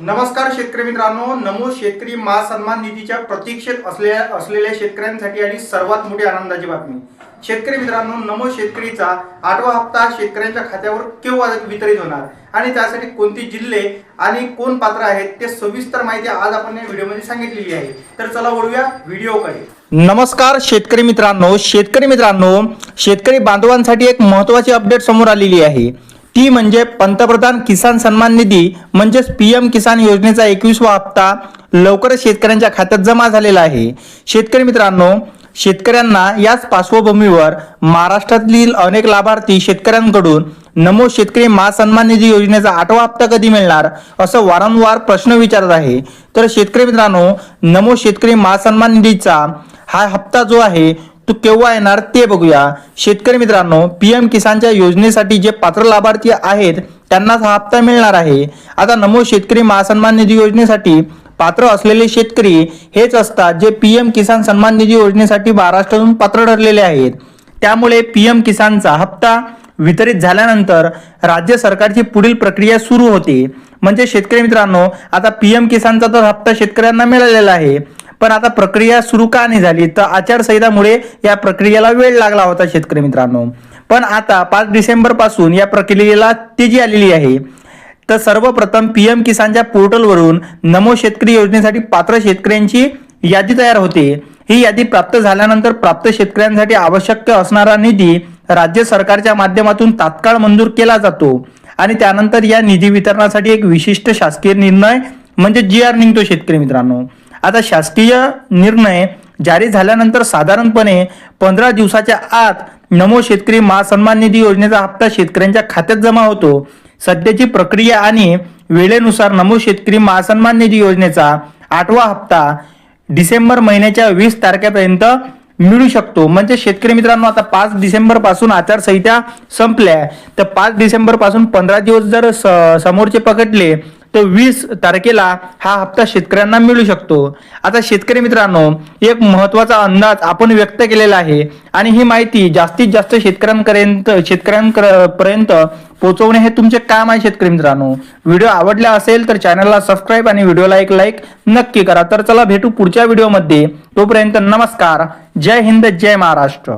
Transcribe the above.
नमस्कार शेतकरी मित्रांनो, नमो शेतकरी महासन्मान निधीच्या प्रतीक्षेत असलेल्या शेतकऱ्यांसाठी आणि सर्वात मोठी आनंदाची बातमी. शेतकरी मित्रांनो, नमो शेतकरीचा 8वा हप्ता शेतकऱ्यांच्या खात्यावर केव्हा वितरित होणार आणि त्यासाठी कोणते जिल्हे आणि कोण पात्र आहेत ते सविस्तर माहिती आज आपण या व्हिडिओमध्ये सांगितलेली आहे. तर चला वळूया व्हिडिओकडे. नमस्कार शेतकरी मित्रांनो, शेतकरी बांधवांसाठी एक महत्त्वाची अपडेट समोर आलेली आहे. ती म्हणजे पंतप्रधान किसान सन्मान निधी म्हणजेच पीएम किसान योजनेचा 21वा हप्ता लवकरच शेतकऱ्यांच्या खात्यात जमा झालेला आहे. शेतकरी मित्रांनो, शेतकऱ्यांना याच पार्श्वभूमीवर महाराष्ट्रातील अनेक लाभार्थी शेतकऱ्यांकडून नमो शेतकरी महासन्मान निधी योजनेचा 8वा हप्ता कधी मिळणार असं वारंवार प्रश्न विचारत आहे. तर शेतकरी मित्रांनो, नमो शेतकरी महासन्मान निधीचा हा हप्ता जो आहे तो केव्हा येणार ते बघूया. शेतकरी मित्रांनो, पीएम किसानच्या योजनेसाठी जे पात्र लाभार्थी आहेत त्यांनाच हा हप्ता मिळणार आहे. आता नमो शेतकरी महासन्मान निधी योजनेसाठी पात्र असलेले शेतकरी हेच असतात जे पीएम किसान सन्मान निधी योजनेसाठी महाराष्ट्रातून पात्र ठरलेले आहेत. त्यामुळे पीएम किसानचा हप्ता वितरित झाल्यानंतर राज्य सरकारची पुढील प्रक्रिया सुरू होते. म्हणजे शेतकरी मित्रांनो, आता पीएम किसानचा तर हप्ता शेतकऱ्यांना मिळालेला आहे, पण आता प्रक्रिया सुरू का नाही झाली तर आचारसंहितामुळे या प्रक्रियेला वेळ लागला होता शेतकरी मित्रांनो. पण आता 5 डिसेंबर पासून या प्रक्रियेला तेजी आलेली आहे. तर सर्वप्रथम पीएम किसानच्या पोर्टलवरून नमो शेतकरी योजनेसाठी पात्र शेतकऱ्यांची यादी तयार होते. ही यादी प्राप्त झाल्यानंतर प्राप्त शेतकऱ्यांसाठी आवश्यक असणारा निधी राज्य सरकारच्या माध्यमातून तात्काळ मंजूर केला जातो आणि त्यानंतर या निधी वितरणासाठी एक विशिष्ट शासकीय निर्णय म्हणजे GR निघतो शेतकरी मित्रांनो. आता शासकीय निर्णय जारी झाल्यानंतर साधारणपणे 15 दिवसाच्या आत नमो शेतकरी महासन्मान निधी योजनेचा हप्ता शेतकऱ्यांच्या खात्यात जमा होतो. सध्याची प्रक्रिया आणि वेळेनुसार नमो शेतकरी महासन्मान निधी योजनेचा 8वा हप्ता डिसेंबर महिन्याच्या 20 तारखेपर्यंत मिळू शकतो. म्हणजे शेतकरी मित्रांनो, आता 5 डिसेंबर पासून आचारसंहिता संपल्या तर 5 डिसेंबर पासून 15 दिवस जर समोरचे पकडले तर 20 तारखेला हा हप्ता शेतकऱ्यांना मिळू शकतो. आता शेतकरी मित्रांनो, एक महत्त्वाचा अंदाज आपण व्यक्त केलेला आहे आणि ही माहिती जास्तीत जास्त शेतकऱ्यांपर्यंत पोहोचवणे हे तुमचे काम आहे. शेतकरी मित्रांनो, व्हिडिओ आवडला असेल तर चॅनलला सबस्क्राईब आणि व्हिडिओला एक लाईक नक्की करा. तर चला भेटू पुढच्या व्हिडिओमध्ये. तोपर्यंत नमस्कार, जय हिंद, जय महाराष्ट्र.